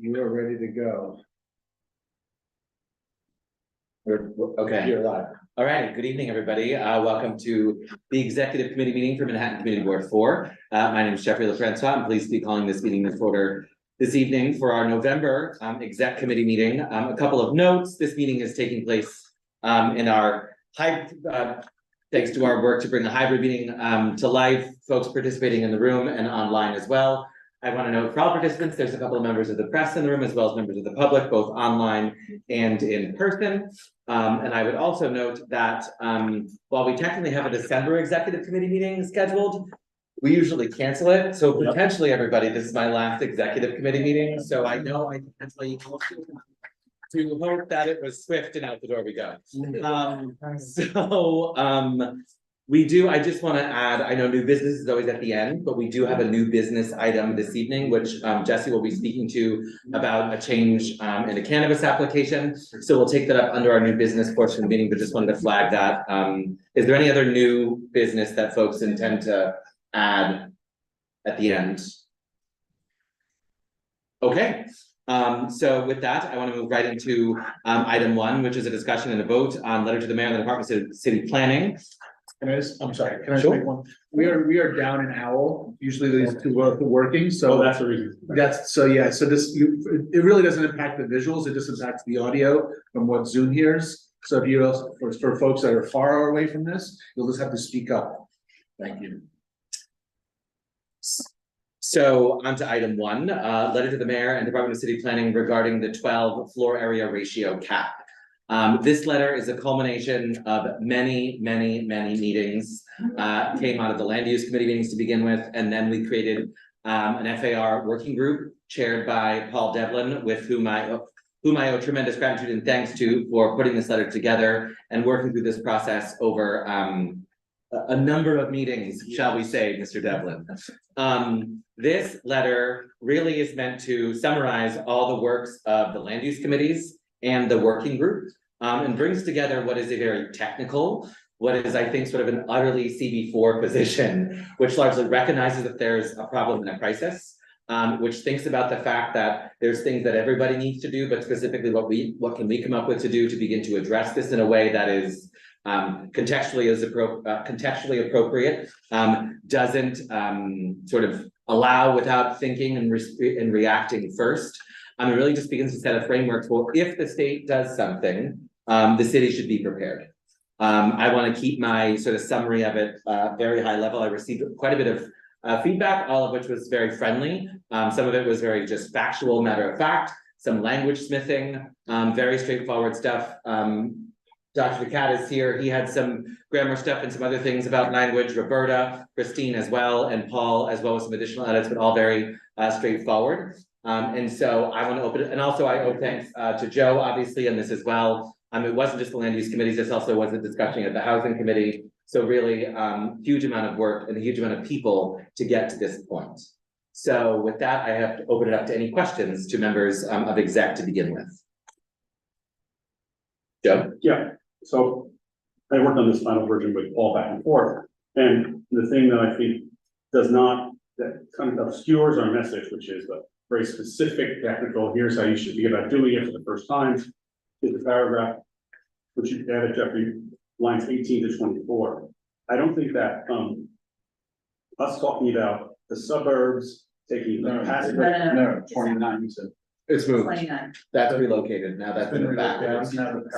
You are ready to go. Okay. You're live. All right. Good evening, everybody. Welcome to the Executive Committee meeting for Manhattan Community Board 4. My name is Jeffrey LaFrancois. I'm pleased to be calling this meeting to order this evening for our November Exec Committee meeting. A couple of notes. This meeting is taking place in our thanks to our work to bring the hybrid meeting to life, folks participating in the room and online as well. I want to note for all participants, there's a couple of members of the press in the room as well as members of the public, both online and in person. And I would also note that while we technically have a December executive committee meeting scheduled, we usually cancel it. So potentially, everybody, this is my last executive committee meeting. So I know I potentially to hope that it was swift and out the door we go. I just want to add, I know new business is always at the end, but we do have a new business item this evening, which Jesse will be speaking to about a change in a cannabis application. So we'll take that up under our new business portion of the meeting, but just wanted to flag that. Is there any other new business that folks intend to add at the end? Okay. So with that, I want to move right into item 1, which is a discussion and a vote on letter to the mayor and the Department of City Planning. I'm sorry, can I Sure. make one? We are down an owl. Usually these two are working, so that's the reason. So this, it really doesn't impact the visuals, it just impacts the audio from what Zoom hears. So if you also, for folks that are far away from this, you'll just have to speak up. Thank you. So on to item 1, letter to the mayor and Department of City Planning regarding the 12 floor area ratio cap. This letter is a culmination of many meetings, came out of the land use committee meetings to begin with, and then we created an FAR working group chaired by Paul Devlin, with whom I owe tremendous gratitude and thanks to for putting this letter together and working through this process over a number of meetings, shall we say, Mr. Devlin. This letter really is meant to summarize all the works of the land use committees and the working group, and brings together what is a very technical, what is, I think, sort of an utterly CB4 position, which largely recognizes that there's a problem and a crisis, which thinks about the fact that there's things that everybody needs to do, but specifically what can we come up with to do to begin to address this in a way that is contextually appropriate, doesn't sort of allow without thinking and reacting first. It really just begins to set a framework for if the state does something, the city should be prepared. I want to keep my sort of summary of it very high level. I received quite a bit of feedback, all of which was very friendly. Some of it was very just factual, matter of fact, some language smithing, very straightforward stuff. Dr. Cat is here. He had some grammar stuff and some other things about language. Roberta, Christine as well, and Paul as well as some additional edits, but all very straightforward. And so I want to open it, and also I owe thanks to Joe, obviously, on this as well. It wasn't just the land use committees, this also was a discussion at the housing committee. So really huge amount of work and a huge amount of people to get to this point. So with that, I have to open it up to any questions to members of exec to begin with. Joe? Yeah, so I worked on this final version with Paul back and forth. And the thing that I think that kind of obscures our message, which is the very specific technical, here's how you should be about doing it for the first time, is the paragraph, which you added, Jeffrey, lines 18 to 24. I don't think that us talking about the suburbs, taking the passive. No, 29, you said. It's moved. 29. That's relocated. Now that's in the back.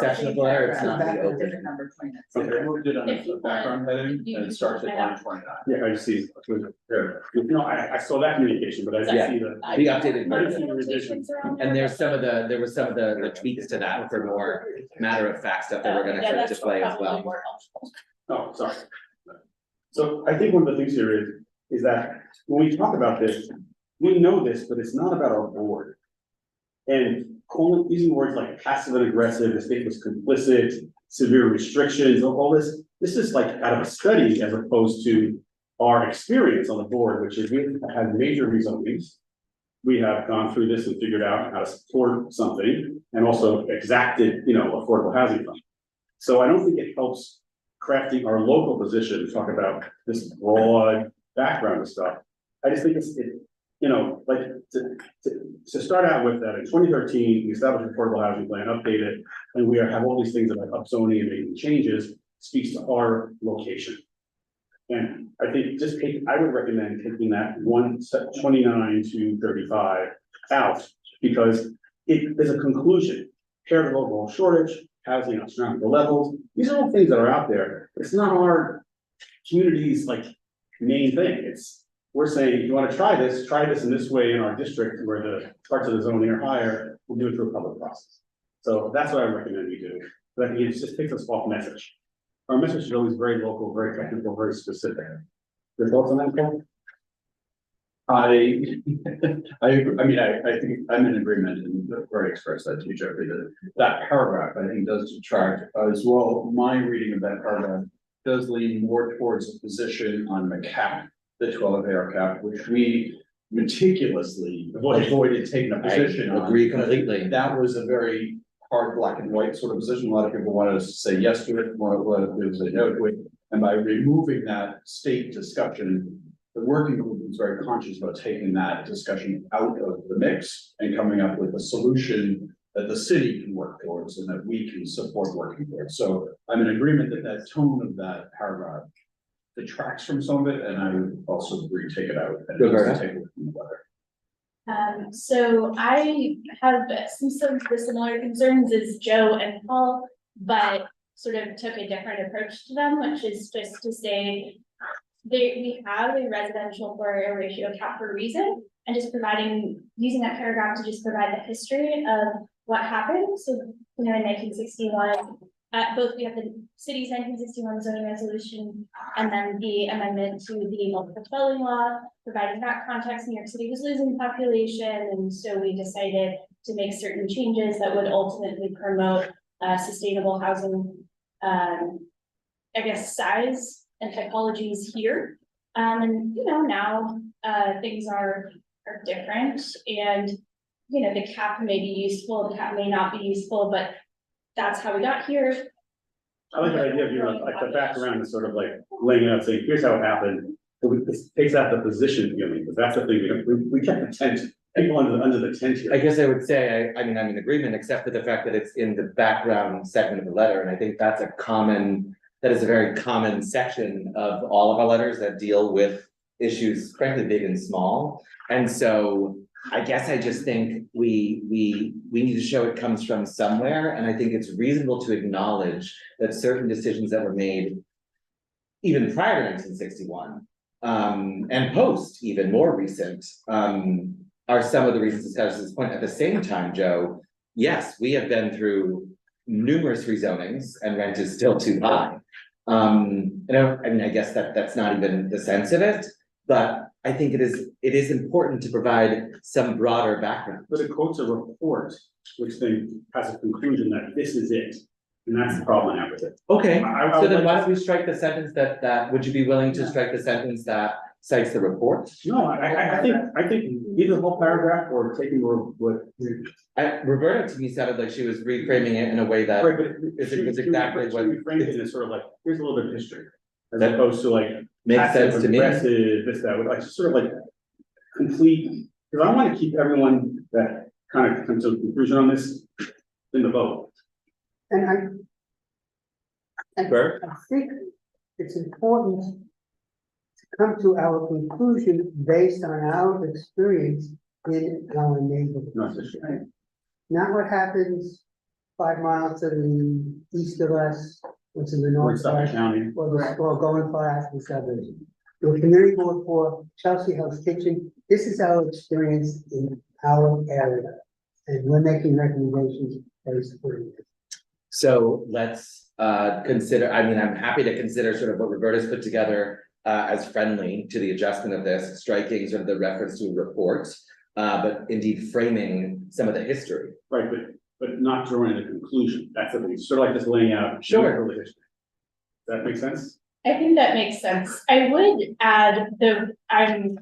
Section of the letter, it's not reopened. Different number, 29. Okay. I moved it on If you the background heading, and it starts at line 29. Yeah, I see. No, I saw that communication, but I didn't see the. The updated I didn't see version. the revision. And there were some of the tweaks to that for more matter of fact stuff that we're gonna sort of display as well. Oh, sorry. So I think one of the things here is that when we talk about this, we know this, but it's not about our board. And using words like passive and aggressive, the state was complicit, severe restrictions, all this is like out of a study as opposed to our experience on the board, which is we've had major rezonings. We have gone through this and figured out how to support something and also exacted, affordable housing fund. So I don't think it helps crafting our local position to talk about this broad background of stuff. I just think you know, like, to start out with that, in 2013, we established an affordable housing plan, updated, and we have all these things about upzoning and making changes, speaks to our location. And I think I would recommend taking that 29 to 35 out, because it is a conclusion. Paired with overall shortage, housing astronomical levels, these are all things that are out there. It's not our community's like main thing. We're saying, if you want to try this in this way in our district where the parts of the zoning are higher, we'll do it through a public process. So that's what I recommend we do. But I think it just takes us off message. Our message is always very local, very technical, very specific. Your thoughts on that, Paul? I agree. I mean, I think I'm in agreement and already expressed that to you, Jeffrey, that paragraph, I think, does detract as well. My reading of that paragraph does lean more towards a position on the cap, the 12 AR cap, which we meticulously avoided taking a position on. Agree completely. That was a very hard black and white sort of position. A lot of people wanted us to say yes to it, more wanted to say no to it. And by removing that state discussion, the working group was very conscious about taking that discussion out of the mix and coming up with a solution that the city can work towards and that we can support working towards. So I'm in agreement that that tone of that paragraph detracts from some of it, and I would also agree to take it out and just take it from the letter. So I have some of the similar concerns as Joe and Paul, but sort of took a different approach to them, which is just to say we have a residential floor area ratio cap for a reason, and just using that paragraph to just provide the history of what happened. So, you know, in 1961, both we have the city's 1961 zoning resolution and then the amendment to the multiple dwelling law, providing that context. New York City was losing population, and so we decided to make certain changes that would ultimately promote sustainable housing, I guess, size and typologies here. And you know, now things are different, and you know, the cap may be useful, the cap may not be useful, but that's how we got here. I like the idea of, you know, like the background is sort of like laying it out, saying, here's how it happened. This takes out the position feeling, because that's the thing, we kept the tent, people under the tent here. I guess I would say, I mean, I'm in agreement, except for the fact that it's in the background segment of the letter, and I think that is a very common section of all of our letters that deal with issues, frankly, big and small. And so I guess I just think we need to show it comes from somewhere, and I think it's reasonable to acknowledge that certain decisions that were made even prior to 1961, and post, even more recent, are some of the reasons discussed at this point. At the same time, Joe, yes, we have been through numerous rezonings and rent is still too high. You know, I mean, I guess that's not even the sense of it, but I think it is important to provide some broader background. But it quotes a report, which then has a conclusion that this is it, and that's the problem I have with it. Okay, I so would then like why to- don't we strike the sentence that, would you be willing to strike the sentence that cites the report? No, I think either the whole paragraph or taking what. Roberta to me sounded like she was reframing it in a way that Right, but is exactly what we framed it as sort of like, here's a little bit of history, as That opposed to like. makes passive, sense to me. aggressive, this, that, like, sort of like complete, because I want to keep everyone that kind of comes to a conclusion on this in the vote. And I think it's important to come to our conclusion based on our experience in our neighborhood. No, it's just- Not what happens 5 miles to the east of us, which is the Or in north Suffolk side, County. or going past the suburbs. The community board for Chelsea House Kitchen, this is our experience in our area. And we're making recommendations based on it. So let's consider, I mean, I'm happy to consider sort of what Roberta's put together as friendly to the adjustment of this, striking sort of the reference to a report, but indeed framing some of the history. Right, but not drawing a conclusion, that's the thing, sort of like just laying out. Sure. the history. Does that make sense? I think that makes sense. I would add I'm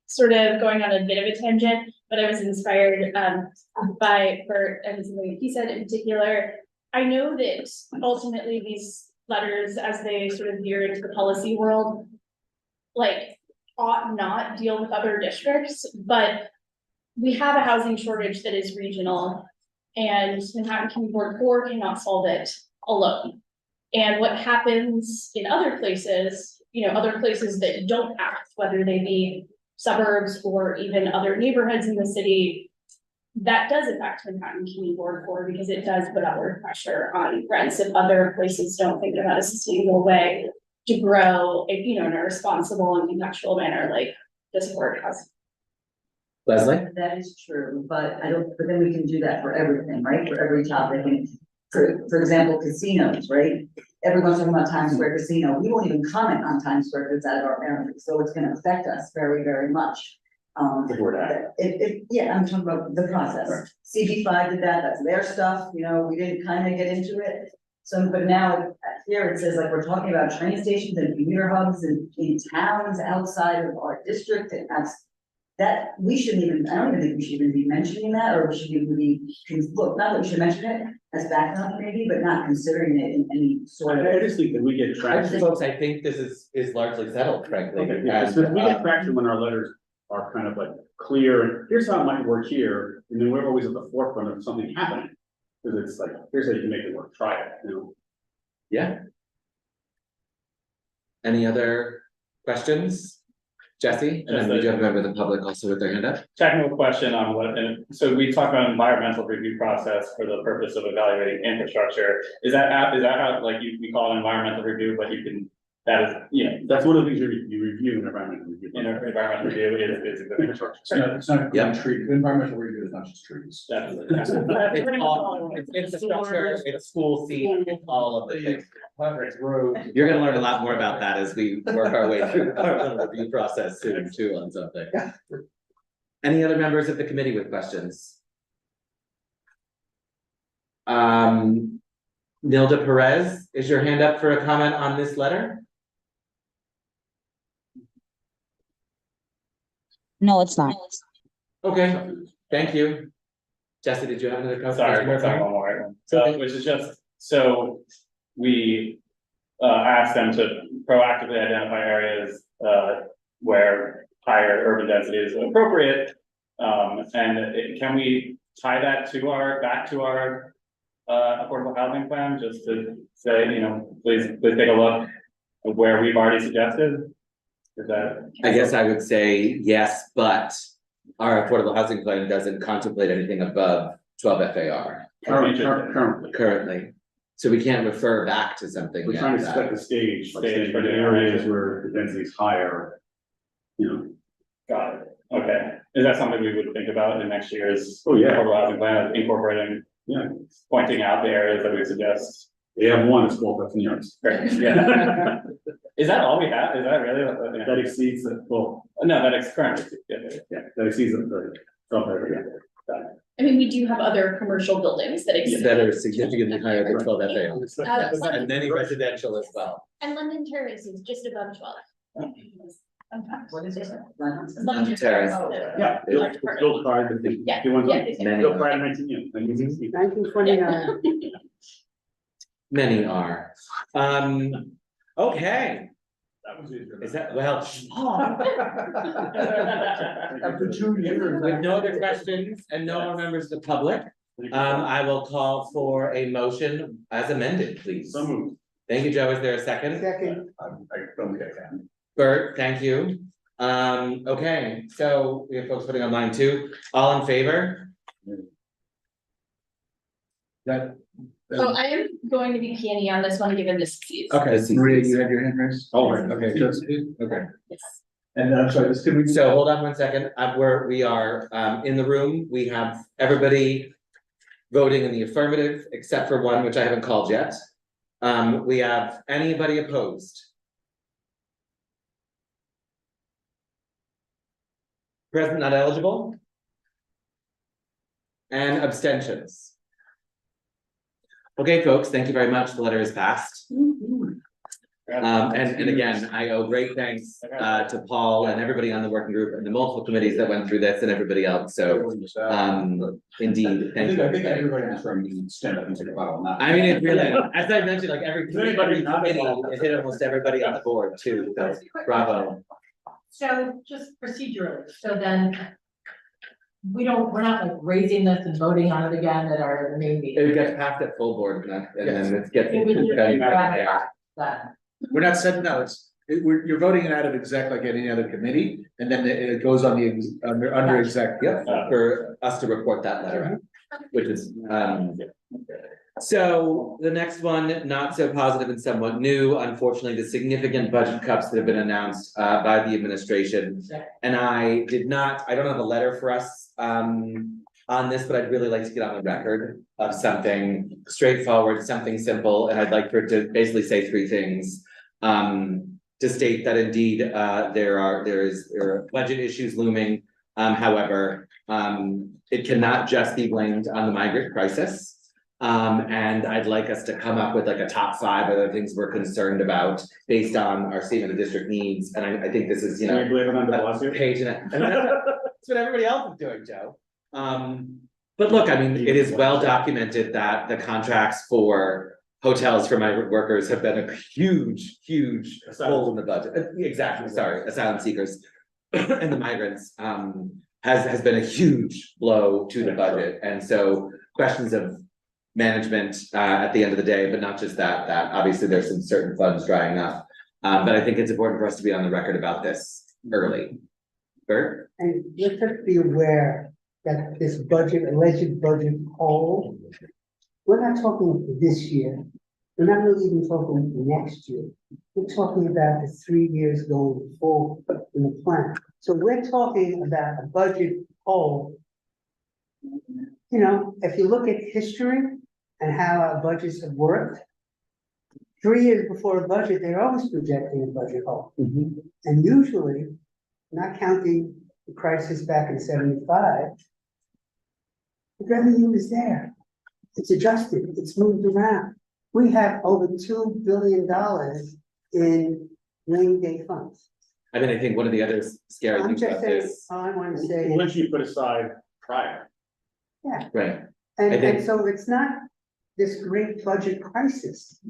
sort of going on a bit of a tangent, but I was inspired by Bert and something he said in particular. I know that ultimately these letters, as they sort of veer into the policy world, like ought not deal with other districts, but we have a housing shortage that is regional, and Manhattan Community Board 4 cannot solve it alone. And what happens in other places, other places that don't act, whether they be suburbs or even other neighborhoods in the city, that does impact Manhattan Community Board 4 because it does put upward pressure on rents if other places don't think about a sustainable way to grow, in a responsible and contextual manner like this board has. Leslie? That is true, but but then we can do that for everything, right? For every topic, and for example, casinos, right? Everyone's talking about Times Square Casino, we won't even comment on Times Square because it's out of our area, so it's gonna affect us very, very much. Yeah, I'm talking about the process. CB5 did that, that's their stuff, we didn't kind of get into it. So, but now here it says like, we're talking about train stations and commuter hubs in towns outside of our district, and that we shouldn't even, I don't even think we should even be mentioning that, or we should even be, look, not that we should mention it as background maybe, but not considering it in any sort of. I just think that we get traction. Folks, I think this is largely settled, frankly. Okay, yeah, And, so we get traction when our letters are kind of like clear, and here's how it might work here, and then we're always at the forefront of something happening. Cause it's like, here's how you can make it work, try it, Yeah. Any other questions? Jesse, and then we do have a member of the public also with their hand up. Technical question on what, and so we talked about environmental review process for the purpose of evaluating infrastructure. Is that how, like, we call it environmental review, but you can, that is, That's one of the things you review in environmental review. environmental review is the infrastructure. It's not, environmental review is not just trees. It's all, it's infrastructure, it's school seat, it's all of the things. You're gonna learn a lot more about that as we work our way through our little review process soon too on something. Any other members of the committee with questions? Nilda Perez, is your hand up for a comment on this letter? No, it's not. Okay, thank you. Jesse, did you have another comment? Sorry, one more, which is just, so we asked them to proactively identify areas where higher urban density is appropriate. Can we tie that to back to our affordable housing plan, just to say, please take a look at where we've already suggested? Is that? I guess I would say yes, but our affordable housing plan doesn't contemplate anything above 12 FAR currently. So we can't refer back to something. We're trying to set the stage for the areas where the density is higher. Got it, okay, is that something we would think about in next year's? Oh, yeah. Affordable housing plan, incorporating, pointing out the areas that we suggest. They have one, it's called Bethany Arts. Great, yeah. Is that all we have? Is that really? That exceeds the, well, No, that is current. that exceeds the. I mean, we do have other commercial buildings that exist. That are significantly higher than 12 FAR. And many residential as well. And London Terrace is just above 12. What is it? London Terrace. Yeah. Built prior to the. Yeah, The ones yeah, on- exactly. Built prior to 1960. 1929. Many are. Okay, That was easier. is that, well, After 2 years. with no other questions and no more members of the public, I will call for a motion as amended, please. So moved. Thank you, Joe. Is there a second? Second, I don't think I can. Bert, thank you. Okay, so we have folks putting online too. All in favor? That. So I am going to be peony on this one, given this piece. Okay, Maria, you had your hand raised? Oh, right. Okay, Jesse, okay. Yes. And I'm sorry, this could we. So hold on one second. We are in the room. We have everybody voting in the affirmative, except for one, which I haven't called yet. We have anybody opposed? Present not eligible? And abstentions? Okay, folks, thank you very much. The letter is passed. And again, I owe great thanks to Paul and everybody on the working group and the multiple committees that went through this and everybody else. So indeed, thank you. I think everybody in this room can stand up and take a bow on that. I mean, it really, as I mentioned, like every committee, it hit almost everybody on the board too. So bravo. So just procedurally, so then we're not like raising this and voting on it again at our main It meeting. gets passed at full board, and then it gets. It would just done be there. that. We're not setting, no, you're voting it out of exec like any other committee, and then it goes on under exec. Yep, for us to report that letter out, which is, so the next one, not so positive and somewhat new, unfortunately, the significant budget cuts that have been announced by the administration. And I don't have a letter for us on this, but I'd really like to get on the record of something straightforward, something simple, and I'd like for it to basically say three things. To state that indeed, there are budget issues looming. However, it cannot just be blamed on the migrant crisis. And I'd like us to come up with like a top 5 other things we're concerned about based on our statement of district needs. And I think this is, you know, Can we blame it on de a Blasio? page and that's what everybody else is doing, Joe. But look, I mean, it is well documented that the contracts for hotels for migrant workers have been a huge hole in the budget. Exactly, sorry, asylum seekers and the migrants has been a huge blow to the budget. And so questions of management at the end of the day, but not just that obviously there's some certain funds drying up. But I think it's important for us to be on the record about this early. Bert? And let's just be aware that this alleged budget hole, we're not talking for this year. We're not really even talking for next year. We're talking about the 3 years going forward in the plan. So we're talking about a budget hole. You know, if you look at history and how our budgets have worked, 3 years before a budget, they're always projecting a budget hole. And usually, not counting the crisis back in 75, the revenue is there. It's adjusted, it's moved around. We have over $2 billion in rainy day funds. I mean, I think one of the other scary I'm things just about saying, this, all I want to say is, Once you put aside prior. right, and, I think- and so it's not this great budget crisis.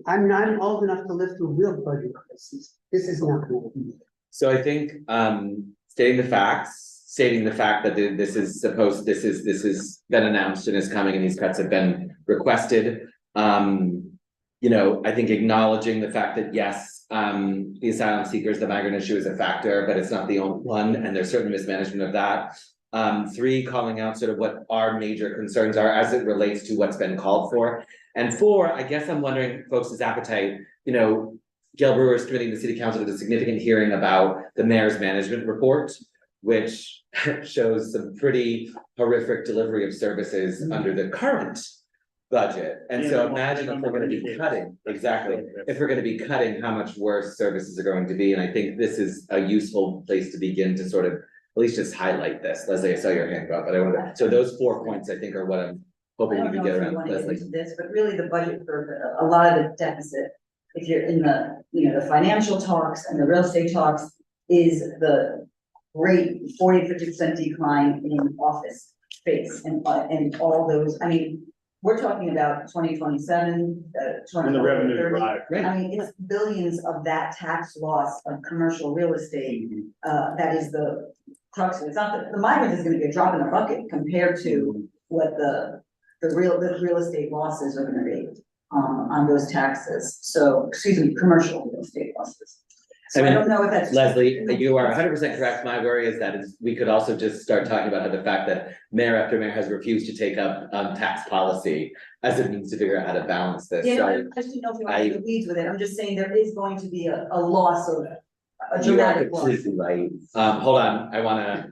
I'm not old enough to live through real budget crisis. This is not going to be. so I think stating the fact that this has been announced and is coming and these cuts have been requested. You know, I think acknowledging the fact that yes, the asylum seekers, the migrant issue is a factor, but it's not the only one, and there's certain mismanagement of that. 3, calling out sort of what our major concerns are as it relates to what's been called for. And 4, I guess I'm wondering folks' appetite, you know, Gail Brewer is committing the city council to a significant hearing about the mayor's management report, which shows some pretty horrific delivery of services under the current budget. And so imagine if we're gonna be cutting, exactly, if we're gonna be cutting, how much worse services are going to be. And I think this is a useful place to begin to sort of at least just highlight this. Leslie, I saw your hand go up, but I wanted, so those 4 points I think are what I'm I hoping we don't can know get if you around. want to get Leslie? into this, but really the budget for a lot of the deficit, if you're in the, you know, the financial talks and the real estate talks, is the great 40-50% decline in office space and all those, I mean, we're talking about 2027, And the revenue 2030. drive. I mean, it's billions of that tax loss of commercial real estate, that is the crux of it. It's not the migrant is gonna be a drop in the bucket compared to what the real estate losses are gonna be, on those taxes. So, excuse me, commercial real estate losses. So I mean, don't know if that's. Leslie, you are 100% correct. My worry is that we could also just start talking about how the fact that mayor after mayor has refused to take up tax policy as it means to figure out how to balance this. Yeah, no, So I just didn't know if you wanted to lead with it. I'm just saying there is going to be a loss of a you are dramatic loss. completely right. Hold on, I wanna,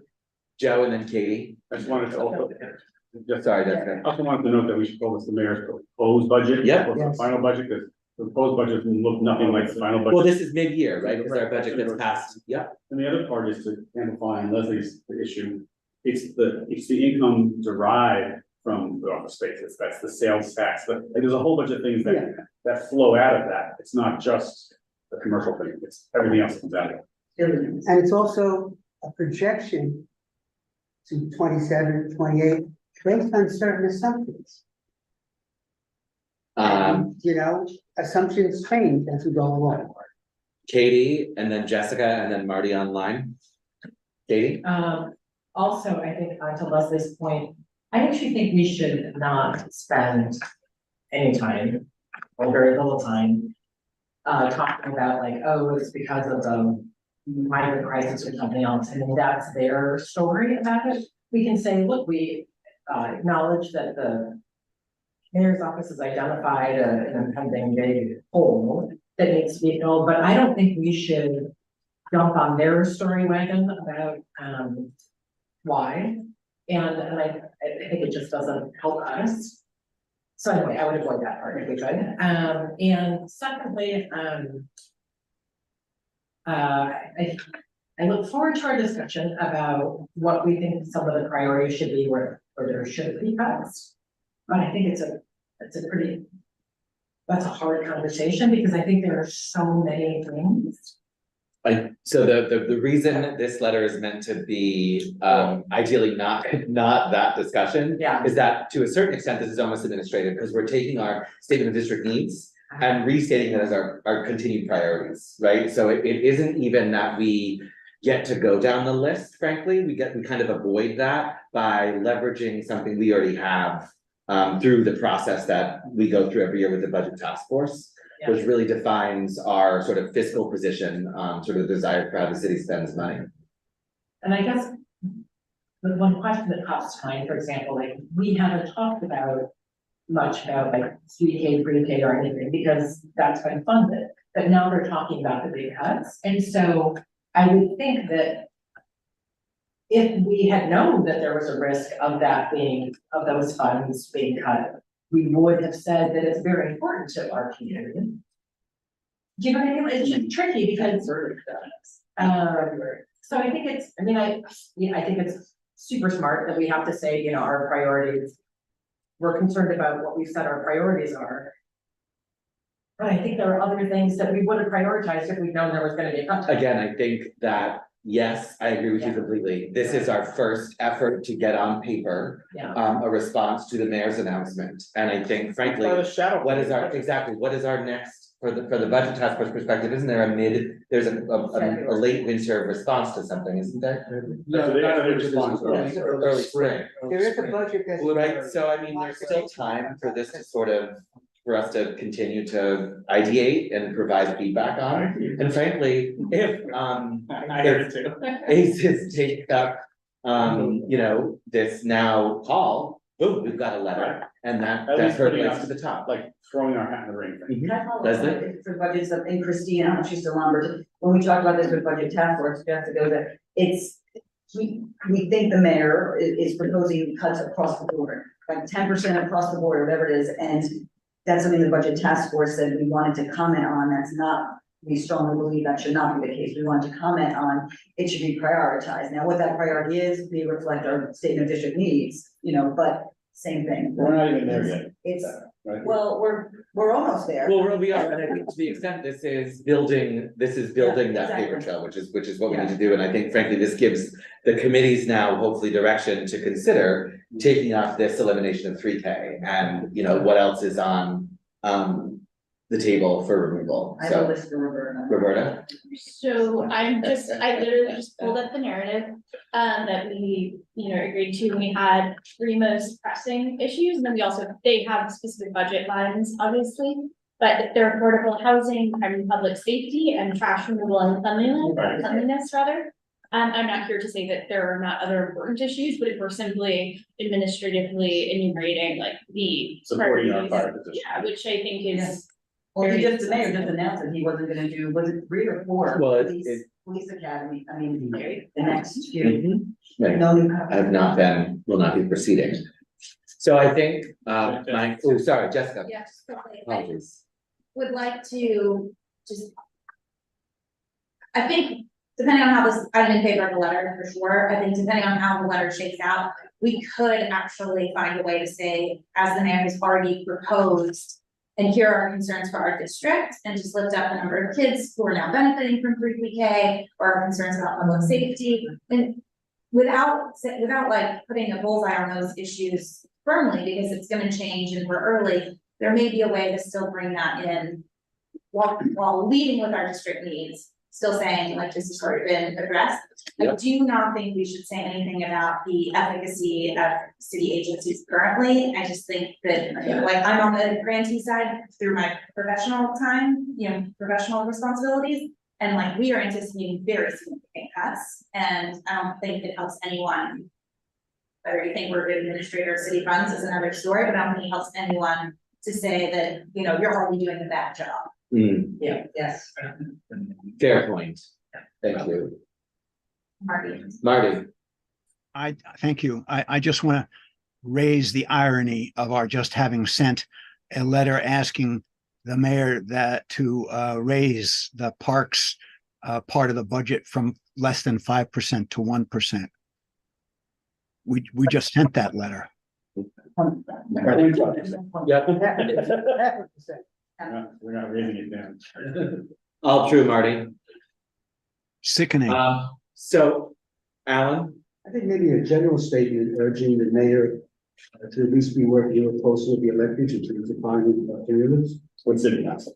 Joe and then Katie. I just wanted to also. Sorry, Jessica. I also wanted to note that we should call this the mayor's proposed budget. Yep. Or the Yes. final budget, because the proposed budget will look nothing like the final budget. Well, this is mid-year, right? Because our budget gets passed. Yep. And the other part is to amplify on Leslie's issue. It's the income derived from the office spaces. That's the sales tax, but there's a whole bunch of things that flow out of that. It's not just the commercial thing, it's everything else that comes out of it. Billions. And it's also a projection to 27, 28, based on certain assumptions. You know, assumptions change as we go along. Katie, and then Jessica, and then Marty online. Katie? Also, I think to Leslie's point, I actually think we should not spend any time or very little time talking about like, oh, it's because of the migrant crisis or something else. I mean, that's their story about it. We can say, look, we acknowledge that the mayor's office has identified an impending big hole that needs to be filled, but I don't think we should jump on their story wagon about why. And I think it just doesn't help us. So anyway, I would avoid that part if we could. And secondly, I look forward to our discussion about what we think some of the priorities should be where there should be cuts. But I think it's that's a hard conversation because I think there are so many things. So the reason this letter is meant to be ideally not that discussion. Yeah. Is that to a certain extent, this is almost administrative, because we're taking our statement of district needs and restating it as our continued priorities, right? So it isn't even that we get to go down the list, frankly, we kind of avoid that by leveraging something we already have through the process that we go through every year with the budget task force. Yeah. Which really defines our sort of fiscal position, sort of desire for how the city spends money. And I guess the one question that comes to mind, for example, like we haven't talked much about like 3K, 3K or anything because that's been funded, but now they're talking about the big cuts. And so I would think that if we had known that there was a risk of those funds being cut, we would have said that it's very important to our community. Do you know what I mean? It's just tricky because, so I think I think it's super smart that we have to say, you know, our priorities, we're concerned about what we've said our priorities are. But I think there are other things that we would have prioritized if we'd known there was gonna be a cut. Again, I think that, yes, I agree with you completely. This is our first effort to get on paper. Yeah. A response to the mayor's announcement, and I think frankly, what is our next, for the budget task force perspective, isn't there there's a late winter response to something, isn't there? No, So they not have a a response, response. Early spring. There is a budget that's. Right, so I mean, there's still time for this to for us to continue to ideate and provide feedback on, and frankly, if I heard it too. ACES take up, you know, this now call, boom, we've got a letter, and At that least putting percolates us to the top. Like throwing our hat in the ring. Mhm. Can I follow up Leslie? on it for budgets of, and Christine, I don't know if she's still on, but when we talked about this with budget task force, Jessica, that we think the mayor is proposing cuts across the board, like 10% across the board, whatever it is, and that's something the budget task force said we wanted to comment on. That's not, we strongly believe that should not be the case. We wanted to comment on, it should be prioritized. Now, what that priority is, we reflect our statement of district needs, you know, but same thing. We're not even there yet. It's, Right? well, we're almost there. Well, we are, and I think to the extent this is building that paper exactly. trail, which is what we need to do, and I think frankly, this gives the committees now hopefully direction to consider taking off this elimination of 3K, and you know, what else is on the table for removal, I have a so, list for Roberta. Roberta? So I literally just pulled up the narrative, that we, you know, agreed to, we had 3 most pressing issues, and then they have specific budget lines, obviously. But they're affordable housing, and public safety, and trash removal and cleanliness rather. I'm not here to say that there are not other important issues, but if we're simply administratively enumerating like the Supporting our priorities, fire position. yeah, which I think is. Well, very the mayor just announced that he wasn't gonna do, was it 3 or 4? Well, Police academy, I mean, the next few, Right. no new. Will not be proceeding. So I think, sorry, Jessica, Yes, quickly. I apologies. would like to just. I think depending on how this, I'm in favor of the letter for sure. I think depending on how the letter shakes out, we could actually find a way to say, as the mayor has already proposed. And here are our concerns for our district, and just lift up the number of kids who are now benefiting from 3K, or our concerns about public safety. And without like putting a bullseye on those issues firmly, because it's gonna change and we're early, there may be a way to still bring that in while leading with our district needs, still saying like this has already been addressed. I Yep. do not think we should say anything about the efficacy of city agencies currently. I just think that, like, I'm on the grantee side through my professional time, professional responsibilities. And like, we are anticipating very significant cuts, and I don't think it helps anyone. Whether you think we're a good administrator of city funds is another story, but I don't think it helps anyone to say that, you're already doing a bad job. Yeah, yes. Fair point. Thank you. Marty. Thank you. I just want to raise the irony of our just having sent a letter asking the mayor to raise the parks part of the budget from less than 5% to 1%. We just sent that letter. Yeah. We're not raising it down. All true, Marty. Sickening. So, Alan, I think maybe a general statement urging the mayor to at least be working more closely with the electeds in terms of finding alternatives. With city council.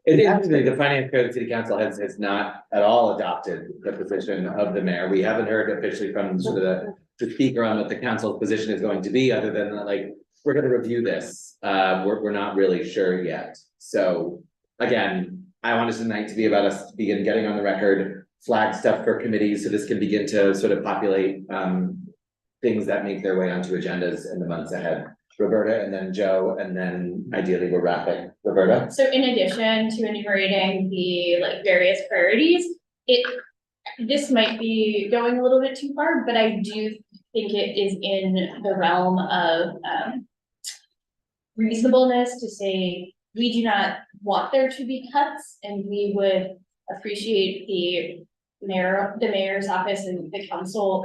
interestingly, the finance code city council has not at all adopted the position of the mayor. We haven't heard officially from sort of the speaker on what the council's position is going to be, other than like, we're gonna review this. We're not really sure yet. So again, I want this tonight to be about us begin getting on the record, flag stuff for committees, so this can begin to sort of populate things that make their way onto agendas in the months ahead. Roberta, and then Joe, and then ideally we're wrapping. Roberta? So in addition to enumerating the like various priorities, this might be going a little bit too far, but I do think it is in the realm of reasonableness to say we do not want there to be cuts, and we would appreciate the mayor's office and the council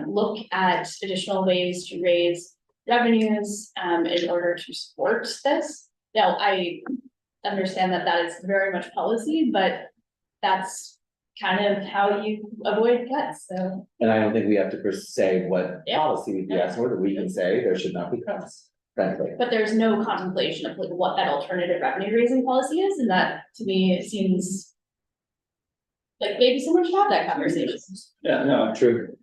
look at additional ways to raise revenues in order to support this. Now, I understand that that is very much policy, but that's kind of how you avoid cuts, so. And I don't think we have to per se what Yeah. policy we'd be asking for, that we can say there should not be cuts, frankly. But there's no contemplation of like what that alternative revenue raising policy is, and that to me, it seems like maybe someone should have that conversation. Yeah, no, true.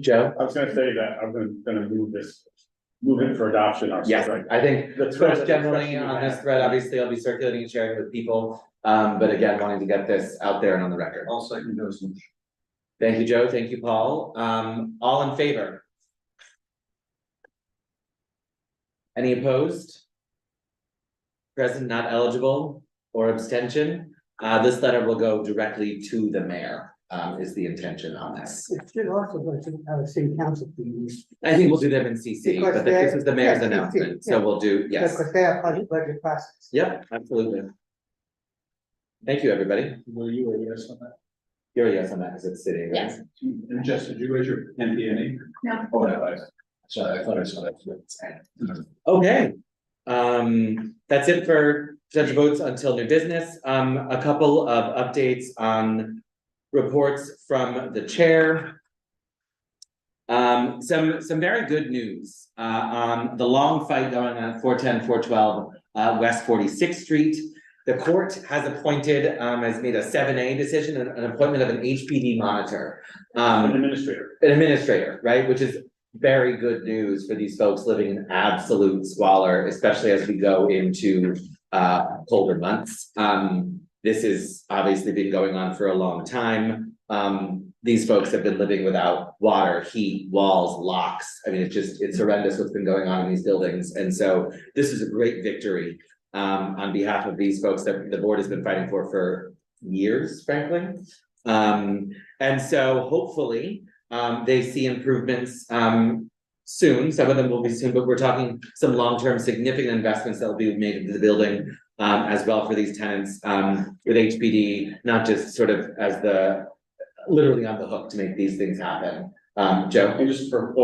Joe? I was gonna say that I'm gonna move it for adoption. Yes, I think The first thread generally of on this discussion thread, obviously I'll be circulating and sharing with people. But again, wanting to get this out there and on the record. I'll second those. Thank you, Joe. Thank you, Paul. All in favor? Any opposed? Present, not eligible, or abstention? This letter will go directly to the mayor, is the intention on this. It should also go to our city council, please. I think we'll do them in CC, Because but this is the mayor's they're- yeah, CC, announcement, so yeah. we'll do, yes. Because they are part of the budget process. Yep, absolutely. Thank you, everybody. Were you a yes on that? You're a yes on that, because it's city, right? Yes. And Jess, did you raise your NPNE? No. Oh, no, I thought I saw that. Okay, that's it for potential votes until new business. A couple of updates on reports from the chair. Some very good news on the long fight going on 410, 412 West 46th Street. The court has appointed, has made a 7A decision, an appointment of an HPD monitor. An administrator. An administrator, right, which is very good news for these folks living in absolute squalor, especially as we go into colder months. This has obviously been going on for a long time. These folks have been living without water, heat, walls, locks. I mean, it's horrendous what's been going on in these buildings. And so this is a great victory on behalf of these folks that the board has been fighting for years, frankly. And so hopefully they see improvements soon. Some of them will be soon, but we're talking some long-term significant investments that will be made into the building as well for these tenants with HPD, not just sort of as literally on the hook to make these things happen. Joe? And just for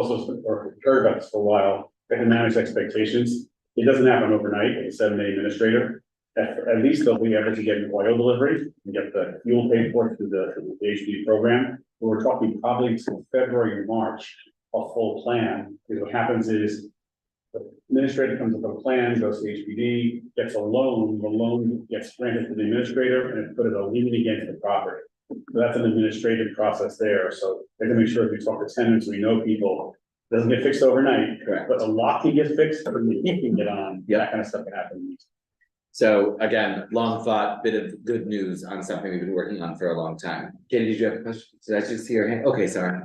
heard about this for a while, I can manage expectations. It doesn't happen overnight with a 7-day administrator. At least they'll be able to get an oil delivery and get the fuel paid for through the HPD program. But we're talking probably until February or March, a full plan, because what happens is The administrator comes up with a plan, goes to HPD, gets a loan, the loan gets granted to the administrator and it's put as a lien against the property. So that's an administrative process there, so they can make sure if we talk to tenants, we know people, doesn't get fixed overnight, Correct. but the lock can get fixed, and the key can get on, that kind of stuff can happen. So again, long thought, bit of good news on something we've been working on for a long time. Katie, did you have a question? Did I just see your hand? Okay, sorry.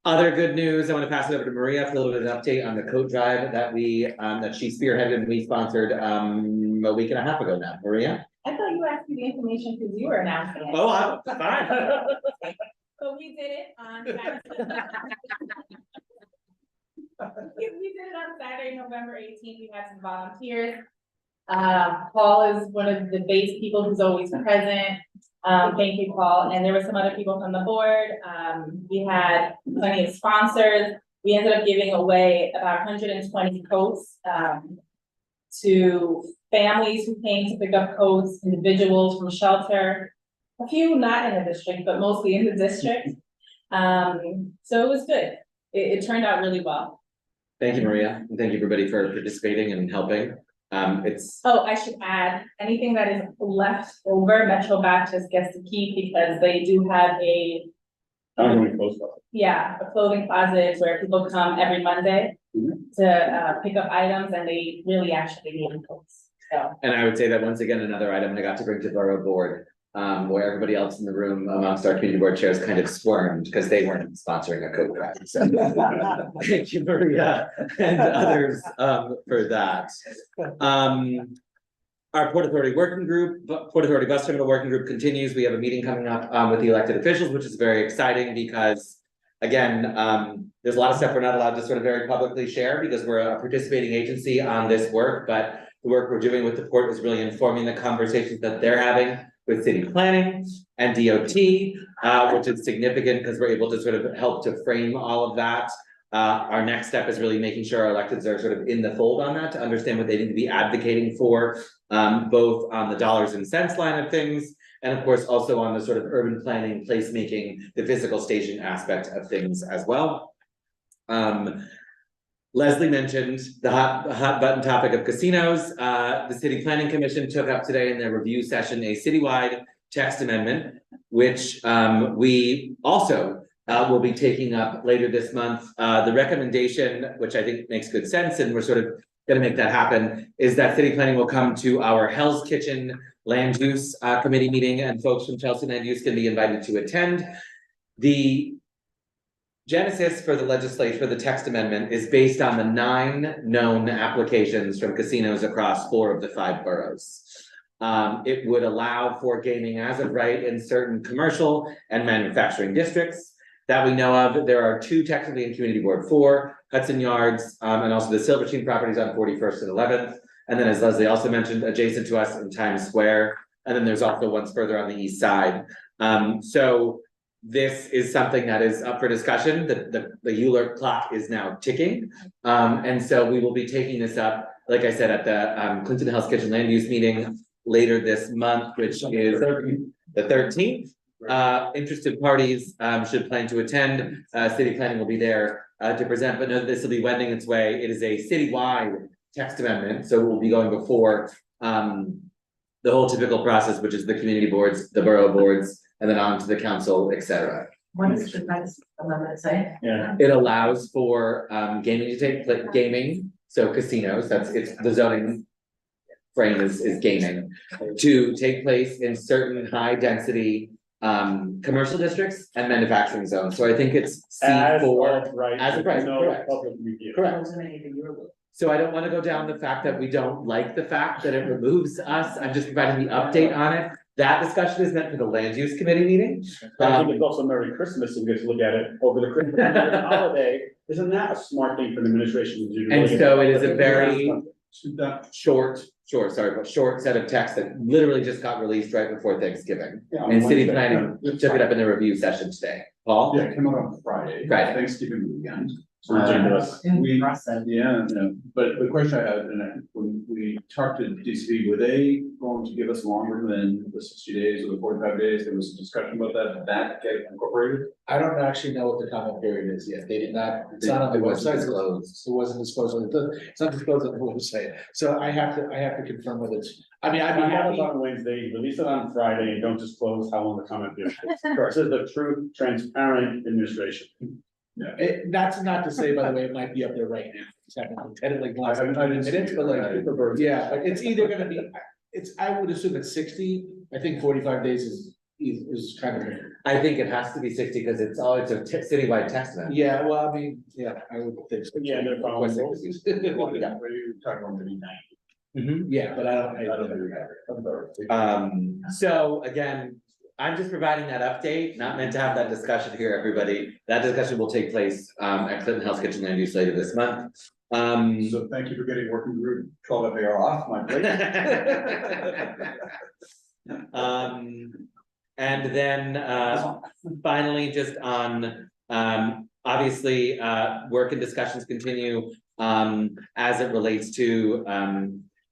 Other good news, I want to pass it over to Maria for a little bit of an update on the coat drive that that she spearheaded and we sponsored, a week and a half ago now. Maria? I thought you asked me the information because you were announcing it. Oh, I'm fine. So we did it on Saturday. We did it on Saturday, November 18th. We had some volunteers. Paul is one of the base people who's always present. Thank you, Paul. And there were some other people from the board. We had plenty of sponsors. We ended up giving away about 120 coats to families who came to pick up coats, individuals from shelter, a few not in the district, but mostly in the district. So it was good. It turned out really well. Thank you, Maria, and thank you everybody for participating and helping. Oh, I should add, anything that is left over, Metro Baptist gets to keep because they do have a clothing closet where people come every Monday to pick up items and they really actually need coats. So. And I would say that once again, another item I got to bring to borough board, where everybody else in the room amongst our community board chairs kind of squirmed because they weren't sponsoring a coat drive. So thank you, Maria, and others for that. Our Port Authority working group, Port Authority bus terminal working group continues. We have a meeting coming up with the elected officials, which is very exciting because again, there's a lot of stuff we're not allowed to sort of very publicly share because we're a participating agency on this work, but the work we're doing with the port is really informing the conversations that they're having with city planning and DOT, which is significant because we're able to sort of help to frame all of that. Our next step is really making sure our electeds are sort of in the fold on that to understand what they need to be advocating for, both on the dollars and cents line of things, and of course also on the sort of urban planning, placemaking, the physical station aspect of things as well. Leslie mentioned the hot button topic of casinos. The City Planning Commission took up today in their review session a citywide text amendment, which we also will be taking up later this month. The recommendation, which I think makes good sense, and we're sort of going to make that happen, is that city planning will come to our Hell's Kitchen land use committee meeting, and folks from Chelsea Land Use can be invited to attend. The genesis for the legislation for the text amendment is based on the 9 known applications from casinos across 4 of the 5 boroughs. It would allow for gaming as of right in certain commercial and manufacturing districts that we know of. There are 2 technically in Community Board 4, Hudson Yards, and also the Silver Sheen properties on 41st and 11th. And then as Leslie also mentioned, adjacent to us in Times Square. And then there's also ones further on the east side. So this is something that is up for discussion. The Euler clock is now ticking. And so we will be taking this up, like I said, at the Clinton Hell's Kitchen land use meeting later this month, which is the 13th. Interested parties should plan to attend. City planning will be there to present, but know that this will be wending its way. It is a citywide text amendment, so we'll be going before the whole typical process, which is the community boards, the borough boards, and then on to the council, etc. What does the text amendment say? Yeah. It allows for gaming to take place, gaming, so casinos, it's the zoning frame is gaming, to take place in certain high density commercial districts and manufacturing zones. So I think it's C4 as of right, correct. Correct. So I don't want to go down the fact that we don't like the fact that it removes us. I'm just providing the update on it. That discussion is meant for the land use committee meeting. I think it's also Merry Christmas and get to look at it over the Christmas holiday. Isn't that a smart thing for the administration to do? And so it is a very short set of text that literally just got released right before Thanksgiving. Yeah, And city Wednesday. planning took it up in the review session today. Paul? Yeah, it came out on Friday. Friday. Thanksgiving weekend. So return to us. In We- process. Yeah, no, but the question I had, when we talked to DCB, were they going to give us longer than the 60 days or the 45 days? There was a discussion about that, did that get incorporated? I don't actually know what the comment period is yet. They did not, it's not on the It wasn't website. disclosed. It wasn't disclosed. It's not disclosed on the website. So I have to confirm whether it's, I mean, I'd be If happy. it's on Wednesday, release it on Friday and don't disclose how long the comment period is. This is the true, transparent administration. That's not to say, by the way, it might be up there right now. Technically, I didn't see minutes, it. but like, I prefer- yeah, but it's either gonna be, I would assume it's 60. I think 45 days is kind of. I think it has to be 60 because it's a citywide text message. Yeah, well, I mean, yeah, I would think so. Yeah, they're following Yeah. rules. We're talking about maybe 90. Yeah, but I don't. I don't know. So again, I'm just providing that update, not meant to have that discussion here, everybody. That discussion will take place at Clinton Hell's Kitchen Land Use later this month. So thank you for getting working group 12 FAR off my plate. And then finally, just on obviously work and discussions continue as it relates to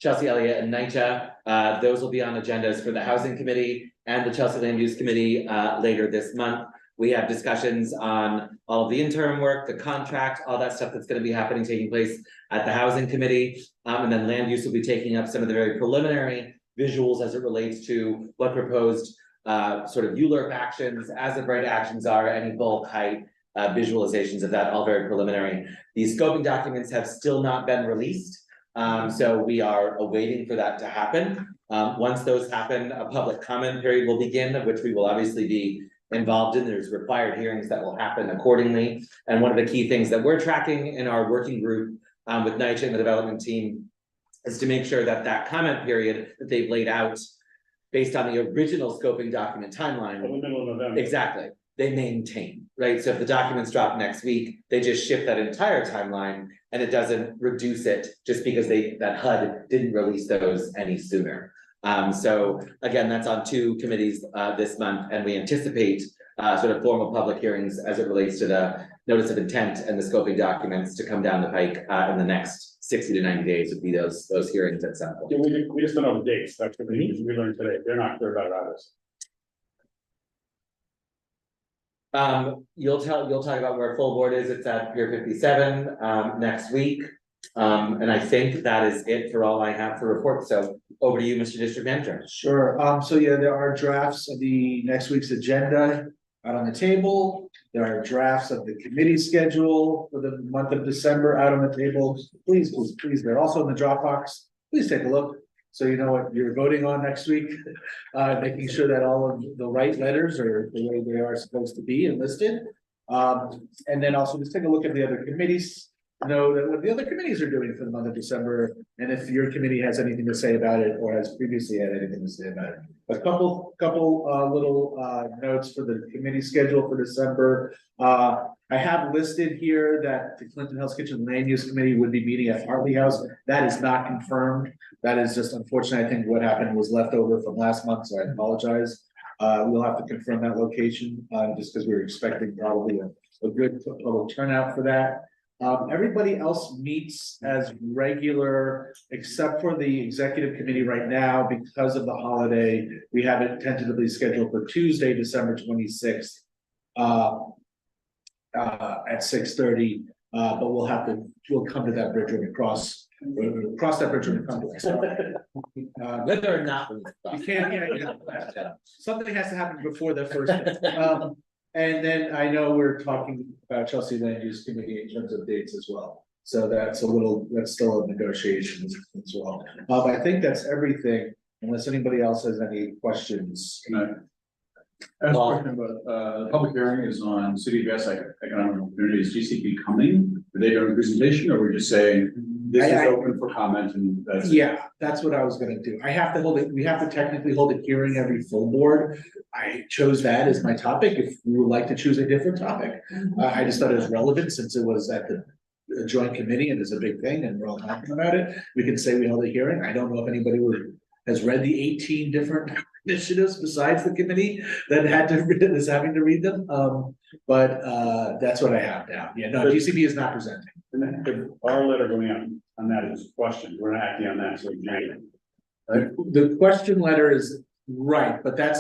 Chelsea Elliott and NYCHA. Those will be on agendas for the Housing Committee and the Chelsea Land Use Committee later this month. We have discussions on all of the interim work, the contract, all that stuff that's going to be happening, taking place at the Housing Committee. And then Land Use will be taking up some of the very preliminary visuals as it relates to what proposed sort of ULURP actions, as of right actions are, any bulk height visualizations of that, all very preliminary. These scoping documents have still not been released. So we are awaiting for that to happen. Once those happen, a public comment period will begin, of which we will obviously be involved in. There's required hearings that will happen accordingly. And one of the key things that we're tracking in our working group with NYCHA and the development team is to make sure that that comment period that they've laid out based on the original scoping document timeline. In the middle of November. Exactly, they maintain, right? So if the documents drop next week, they just shift that entire timeline and it doesn't reduce it just because that HUD didn't release those any sooner. So again, that's on 2 committees this month, and we anticipate sort of formal public hearings as it relates to the notice of intent and the scoping documents to come down the pike in the next 60 to 90 days would be those hearings at some point. Yeah, we just don't know the dates, that's what we learned today, they're not clear about others. You'll talk about where full board is. It's at Pier 57 next week. And I think that is it for all I have to report. So over to you, Mr. District Manager. Sure, so yeah, there are drafts of the next week's agenda out on the table. There are drafts of the committee schedule for the month of December out on the table. Please, they're also in the Dropbox. Please take a look. So you know what you're voting on next week, making sure that all of the right letters are the way they are supposed to be and listed. And then also just take a look at the other committees, know that what the other committees are doing for the month of December. And if your committee has anything to say about it or has previously had anything to say about it. A couple little notes for the committee schedule for December. I have listed here that the Clinton Hell's Kitchen Land Use Committee would be meeting at Hartley House. That is not confirmed. That is just unfortunate. I think what happened was left over from last month, so I apologize. We'll have to confirm that location, just because we were expecting probably a good public turnout for that. Everybody else meets as regular, except for the executive committee right now, because of the holiday. We have it tentatively scheduled for Tuesday, December 26th. At 6:30, but we'll come to that bridge when we cross that bridge when we come to it. Whether or not. You can't, something has to happen before the first. And then I know we're talking about Chelsea Land Use Committee in terms of dates as well. So that's still a negotiation as well. I think that's everything, unless anybody else has any questions. I have a question about, the public hearing is on City of Yes Economic Opportunity. Is GCP coming? Are they doing a presentation, or we're just saying this is open for comment and that's it? Yeah, that's what I was gonna do. I have to hold it, we have to technically hold a hearing every full board. I chose that as my topic. If we would like to choose a different topic. I just thought it was relevant since it was at the joint committee and it's a big thing and we're all talking about it. We can say we held a hearing. I don't know if anybody has read the 18 different initiatives besides the committee that had to, is having to read them. But that's what I have now. Yeah, no, GCB is not presenting. And then if our letter going out on that is questioned, we're not acting on that, so we can't. The question letter is right, but that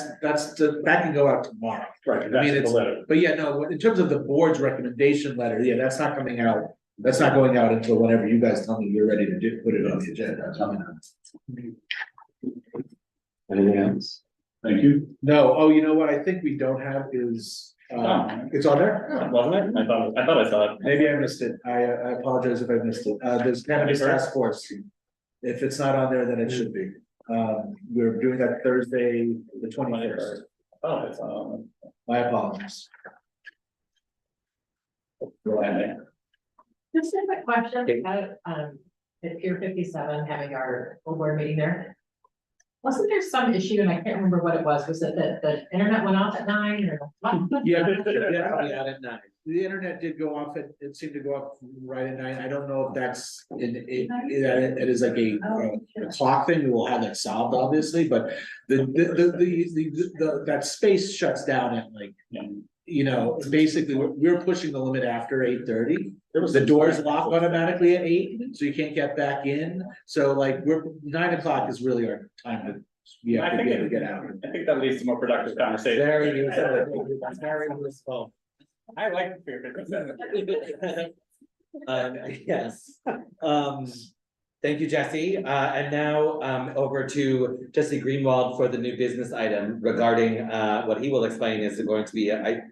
can go out tomorrow. Right, I mean, that's the it's, letter. but yeah, no, in terms of the board's recommendation letter, yeah, that's not coming out. That's not going out until whenever you guys tell me you're ready to put it on the agenda. Anything else? Thank you. No, oh, you know what I think we don't have is, it's on there? Wasn't it? I thought I saw it. Maybe I missed it. I apologize if I missed it. There's cannabis task force. If it's not on there, then it should be. We're doing that Thursday, the 21st. Oh, it's, My apologies. Just a quick question about, at Pier 57, having our full board meeting there. Wasn't there some issue, and I can't remember what it was that the internet went off at 9 or what? Yeah, at 9. The internet did go off, it seemed to go off right at 9. I don't know if that's, it is like a clock thing, we'll have that solved, obviously, but that space shuts down at like, you know, basically, we're pushing the limit after 8:30. The doors lock automatically at 8, so you can't get back in. So like, 9 o'clock is really our time to, we have to be able to get out. I think that leads to more productive conversation. Very useful. I like the Pier 57. Yes. Thank you, Jesse. And now over to Jesse Greenwald for the new business item regarding what he will explain is going to be, I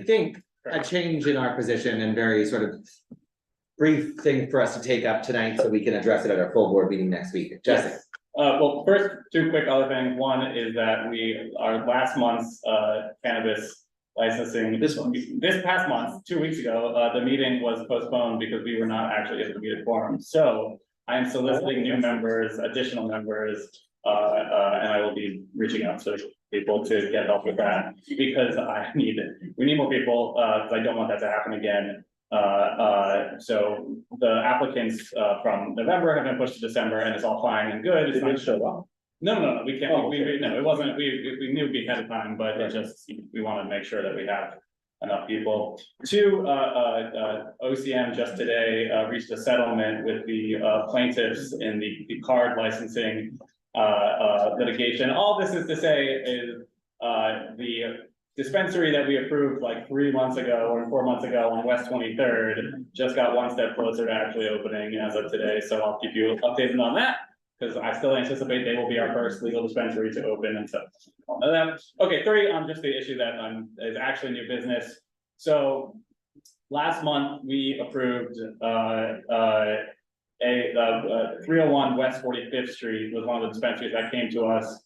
think, a change in our position and very sort of brief thing for us to take up tonight so we can address it at our full board meeting next week. Jesse. Yes. Well, first, 2 quick other things. One is that our last month's cannabis licensing, this past month, 2 weeks ago, the meeting was postponed because we were not actually able to meet a quorum. So I am soliciting new members, additional members, and I will be reaching out to people to get help with that because we need more people, because I don't want that to happen again. So the applicants from November have been pushed to December and it's all fine and good. It's not show up. No, we can't, no, it wasn't, we knew ahead of time, but it just, we want to make sure that we have enough people. 2, OCM just today reached a settlement with the plaintiffs in the card licensing litigation. All this is to say is the dispensary that we approved like 3 months ago or 4 months ago on West 23rd just got one step closer to actually opening as of today. So I'll keep you updated on that because I still anticipate they will be our first legal dispensary to open. And so, okay, 3 on just the issue that is actually new business. So last month we approved 301 West 45th Street was one of the dispensaries that came to us.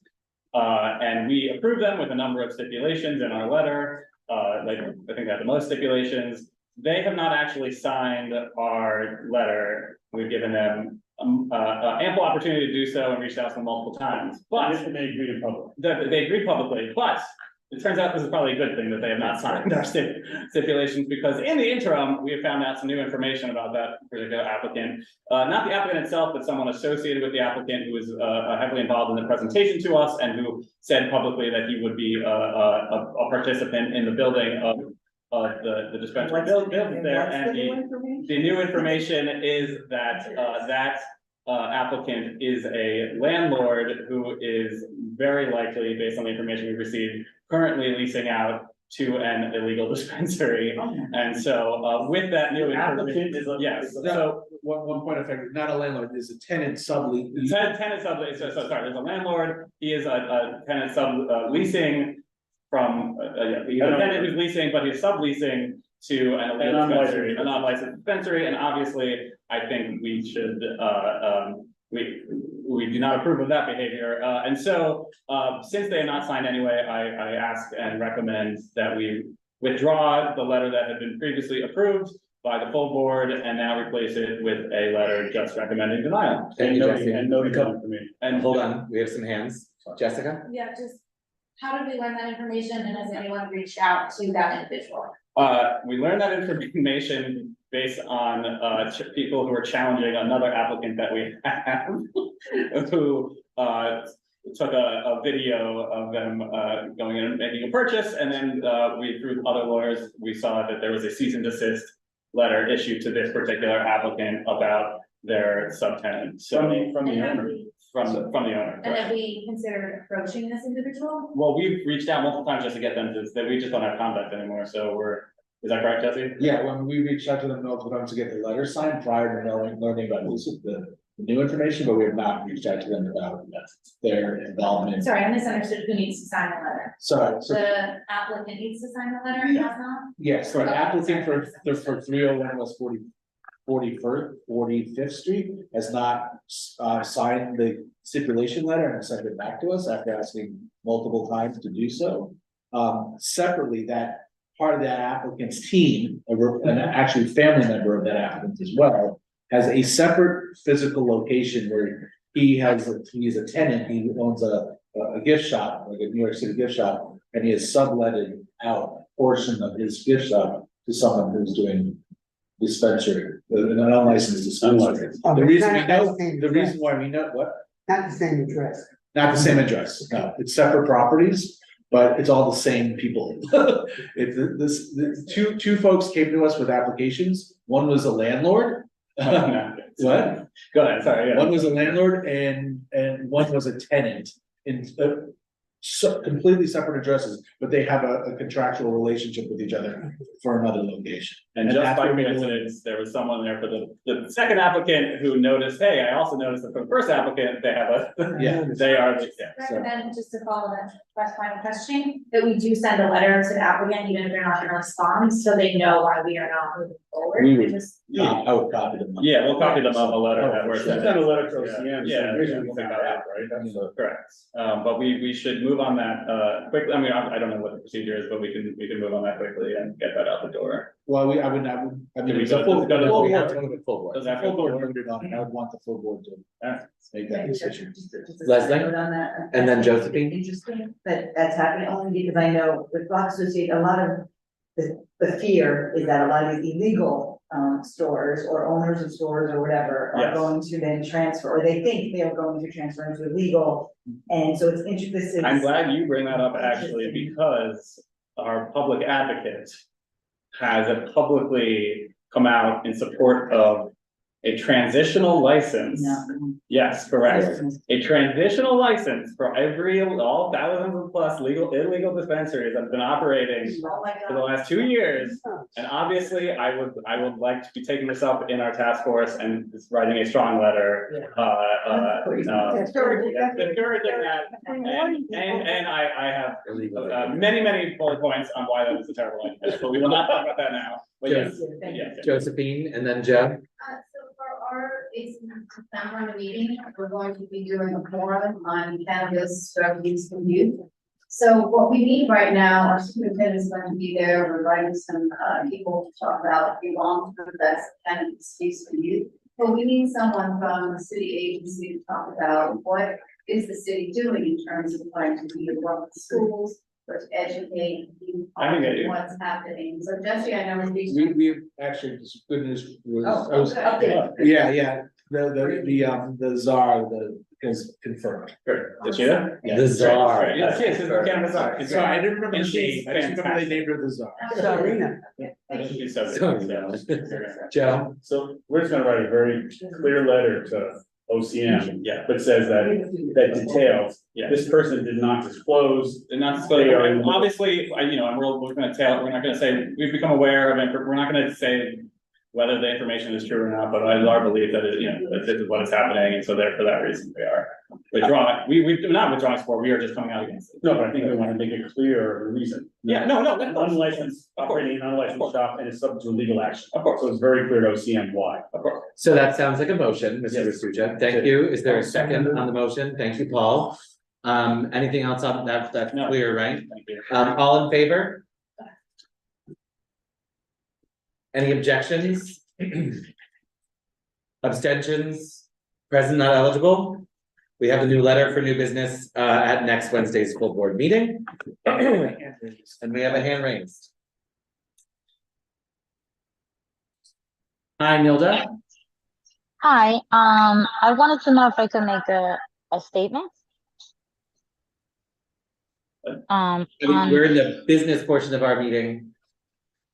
And we approved them with a number of stipulations in our letter. Like I think they have the most stipulations. They have not actually signed our letter. We've given them ample opportunity to do so and reached out to them multiple times. But they agreed in public. They agreed publicly, but it turns out this is probably a good thing that they have not signed our stipulations because in the interim, we have found out some new information about that particular applicant. Not the applicant itself, but someone associated with the applicant who was heavily involved in the presentation to us and who said publicly that he would be a participant in the building of the dispensary building there. And the new information is that applicant is a landlord who is very likely, based on the information we've received, currently leasing out to an illegal dispensary. And so with that new information, yes. So one point of fact, not a landlord, is a tenant sublease. Tenant sublease. So sorry, there's a landlord. He is a tenant leasing from he's a tenant who's leasing, but he's subleasing to an illegal dispensary, a non-licensed dispensary. And obviously, I think we should we do not approve of that behavior. And so since they have not signed anyway, I ask and recommend that we withdraw the letter that had been previously approved by the full board and now replace it with a letter just recommending denial. Thank you, Jesse. And hold on, we have some hands. Jessica? Yeah, just, how did we learn that information and has anyone reached out to that individual? We learned that information based on people who are challenging another applicant that we have who took a video of them, going in and making a purchase, and then, we, through other lawyers, we saw that there was a cease and desist letter issued to this particular applicant about their subtenant, so. From the owner. From the owner. And correct. have we considered approaching this individual? Well, we've reached out multiple times just to get them to, that we just don't have contact anymore, so is that correct, Jesse? Yeah, when we reached out to them multiple times to get the letter signed prior to learning about the new information, but we have not reached out to them about their involvement. Sorry, I misunderstood who needs to sign the letter. So, The applicant needs to sign the letter, he has not? yes, for an applicant for 301 West 45th Street has not signed the stipulation letter and sent it back to us after asking multiple times to do so. Separately, that part of that applicant's team, and actually family member of that applicant as well, has a separate physical location where he's a tenant, he owns a gift shop, like a New York City gift shop, and he has subletted out a portion of his gift shop to someone who's doing dispensary, an unlicensed dispensary. Oh, The but reason it's we not know, the same the address. reason why we know, what? Not the same address. Not the same address, no, it's separate properties, but it's all the same people. Two folks came to us with applications, one was a landlord. What? Go ahead, sorry, yeah. One was a landlord and one was a tenant in completely separate addresses, but they have a contractual relationship with each other for another location. And just that's by what we're doing. coincidence, there was someone there for the second applicant who noticed, hey, I also noticed that for the first applicant, they have a, Yeah. they are, yeah. Recommend, just to follow that line of questioning, that we do send a letter to the applicant, even if they're not gonna respond, so they know why we are not moving forward. We would- Just- I would copy them. Yeah, we'll copy them of a letter that we're Send sending. a letter to Yeah. OCM. Yeah, saying, we'll "Here's figure what that out, right? That's Correct, but we should move on that, quickly, I mean, I don't know what the procedure is, but we can move on that quickly and get that out the door. Well, I mean, Do we it's a go- full, does it go to the full full board, board? Does that full go board forward? voted on it. I would want the full board to make that decision. Just a Leslie? note on that. And then I think it's Josephine? Interesting that that's happening, only because I know with Block Associate, a lot of the fear is that a lot of these illegal stores or owners of stores or whatever are Yes. going to then transfer, or they think they are going to transfer into illegal. And so it's interesting. I'm glad you bring that up actually, because our public advocate has publicly come out in support of a transitional license. Yes, correct. A transitional license for all thousands of plus illegal dispensaries that have been operating Oh my for the God. last 2 years. And obviously, I would like to be taking this up in our task force and writing a strong letter. Encouraging that, and I have many bullet points on why that is a terrible idea, but we will not talk about that now. But yes, Thank you. yeah. Josephine, and then Joe. So for our, it's September meeting, we're going to be doing a forum on cannabis, drug use and youth. So what we need right now, our superintendent is going to be there, we're inviting some people to talk about the long term that's cannabis use and youth. But we need someone from the city agency to talk about what is the city doing in terms of trying to be work with schools, or to educate you I think I do. on what's happening. So Jesse, I know we. We actually, just good news was, Oh, I was, okay. yeah, the czar, is confirmed. Did she? The Yes, czar. yes, it's the cannabis czar. Sorry, I didn't remember And the she's name, I just remember they named her the czar. Sarina. She's so Sorry. good. Joe. So we're just gonna write a very clear letter to OCM, Yeah, but says that details, yeah. this person did not disclose. And not and obviously, and we're not gonna say, we've become aware of it, we're not gonna say whether the information is true or not, but it's our belief that that this is what is happening, and so there, for that reason, we are withdrawing, we're not withdrawing support, we are just coming out against it. No, but I think we wanna make it clear the reason. Yeah, no, An unlicensed, Of course. operating an unlicensed shop and is subject to legal action. Of course. So it's very clear to OCM why. of course. So that sounds like a motion, Mr. Yes. Restuccia. Thank you. Is there a second on the motion? Thank you, Paul. Anything else on that? That's No. clear, right? Thank you. All in favor? Any objections? Abstentions? Present not eligible? We have a new letter for new business at next Wednesday's full board meeting. And we have a hand raised. Hi, Nilda. Hi, I wanted to know if I could make a statement. I mean, we're in the business portion of our meeting.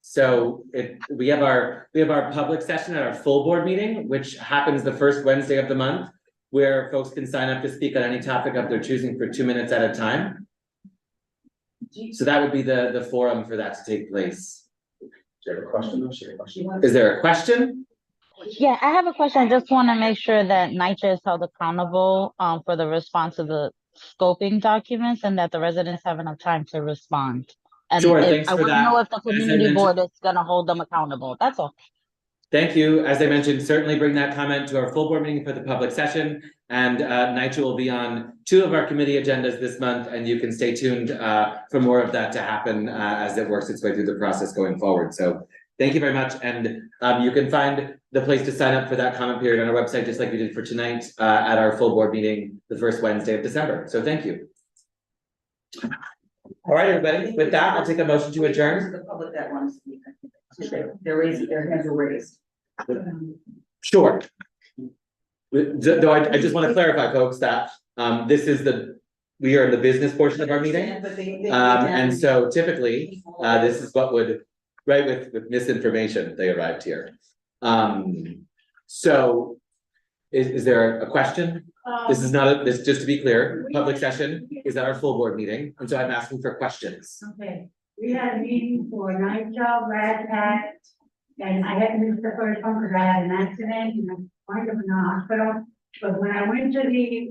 So we have our public session at our full board meeting, which happens the first Wednesday of the month, where folks can sign up to speak on any topic of their choosing for 2 minutes at a time. So that would be the forum for that to take place. Do you have a question? Is there a question? Yeah, I have a question. I just want to make sure that NYCHA is held accountable for the response to the scoping documents and that the residents have enough time to respond. And Sure, if- thanks I for want to know that. if the As I community board mentioned- is gonna hold them accountable. That's all. Thank you. As I mentioned, certainly bring that comment to our full board meeting for the public session. And NYCHA will be on 2 of our committee agendas this month, and you can stay tuned for more of that to happen as it works its way through the process going forward. So thank you very much. And you can find the place to sign up for that comment period on our website, just like we did for tonight at our full board meeting, the first Wednesday of December. So thank you. All right, everybody. With that, I'll take a motion to adjourn. The public that wants to speak, they're raising, their hands are raised. Sure. Though I just want to clarify, folks, that we are in the business portion of our meeting. But they. And so typically, this is what would, right, with misinformation, they arrived here. So is there a question? This is not this, just to be clear, public session is at our full board meeting, and so I'm asking for questions. Okay, we had a meeting for NYCHA, Red Hat, and I had missed the first one because I had an accident and I wound up in the hospital. But when I went to the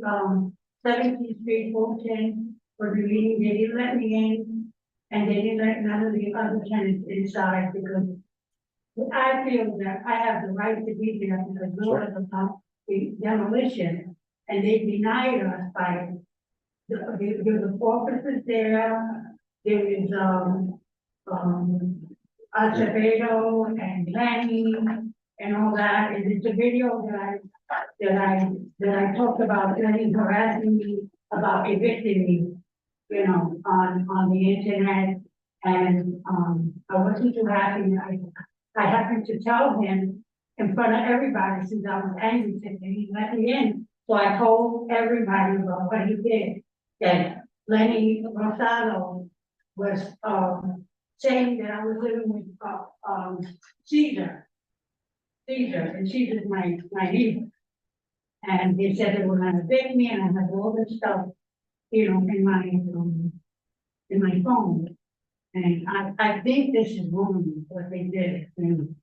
17th Street, Fulton, for the meeting, they didn't let me in, and they didn't let none of the other tenants inside because I feel that I have the right to be there because we were the demolition, and they denied us by the officers there. There is Acevedo and Lanny and all that, and it's a video that I talked about, Lanny harassing me about evicting me, you know, on the internet, and I wasn't too happy. I happened to tell him in front of everybody, since I was angry, and he let me in. So I told everybody about what he did, that Lenny Rosado was saying that I was living with Caesar, and Caesar's my neighbor. And they said they were gonna evict me, and I had all this stuff, you know, in my phone. And I think this is wrong, what they did, and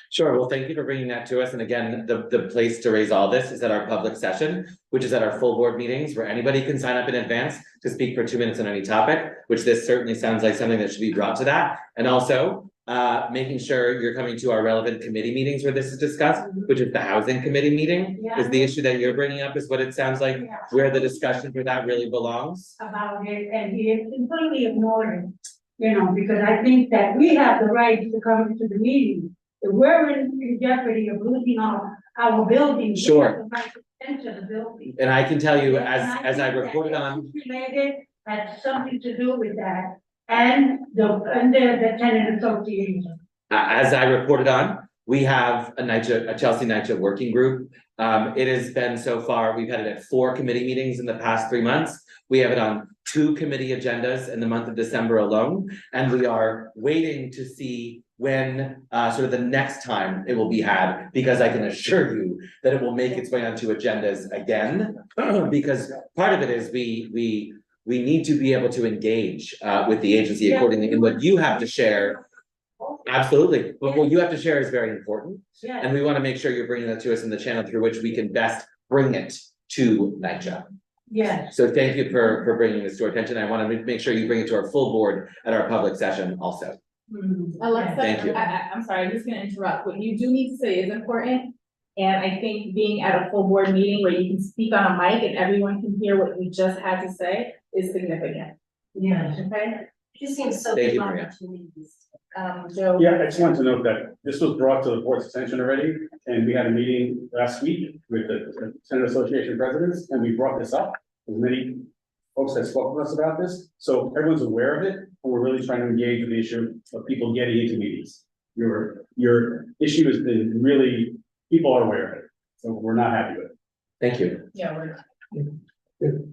Sure, well, thank you for bringing that to us, and again, the place to raise all this is at our public session, which is at our full board meetings, where anybody can sign up in advance to speak for 2 minutes on any topic, which this certainly sounds like something that should be brought to that, and also making sure you're coming to our relevant committee meetings where this is discussed, which is the housing committee meeting, is the issue that you're bringing up, is what it sounds like, where the discussion for that really belongs. about it, and he completely ignored it, you know, because I think that we have the right to come to the meeting. If we're in jeopardy of losing our building. Sure. We have the right to enter the building. And I can tell you, And as I think that reported on, issues related has something to do with that, and the tenant association. as I reported on, we have a Chelsea NYCHA working group. It has been so far, we've had it at 4 committee meetings in the past 3 months. We have it on 2 committee agendas in the month of December alone, and we are waiting to see when sort of the next time it will be had, because I can assure you that it will make its way onto agendas again. Because part of it is we need to be able to engage with the agency accordingly, and what you have to share. Absolutely, but what you have to share is very important, Yeah. and we want to make sure you're bringing that to us in the channel through which we can best bring it to NYCHA. Yes. So thank you for bringing this to our attention. I want to make sure you bring it to our full board at our public session also. Alexa, Thank you. I'm sorry, I'm just gonna interrupt. What you do need to say is important. And I think being at a full board meeting where you can speak on a mic and everyone can hear what you just had to say is significant. Yes. Okay? Just seems so. Thank you, Maria. Joe. Yeah, I just wanted to note that this was brought to the board's attention already, and we had a meeting last week with the Tenant Association presidents, and we brought this up. As many folks that spoke with us about this, so everyone's aware of it, and we're really trying to engage with the issue of people getting into meetings. Your issue has been really, people are aware of it, so we're not happy with it. Thank you. Yeah, we're.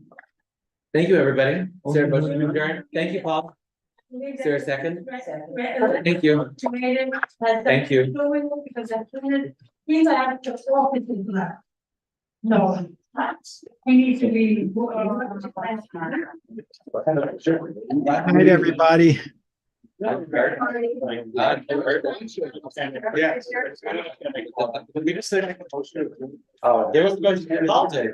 Thank you, everybody. Is there a motion to adjourn? Thank you, Paul. Is there a second? Thank you. Thank you. Because I can't, these are the offices left. No, we need to be. Good night, everybody. Yeah. We just said. Oh, there was a motion to call it.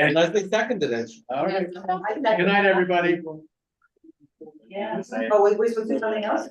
And Leslie seconded it. All right. Good night, everybody. Yeah. Oh, we supposed to do something else?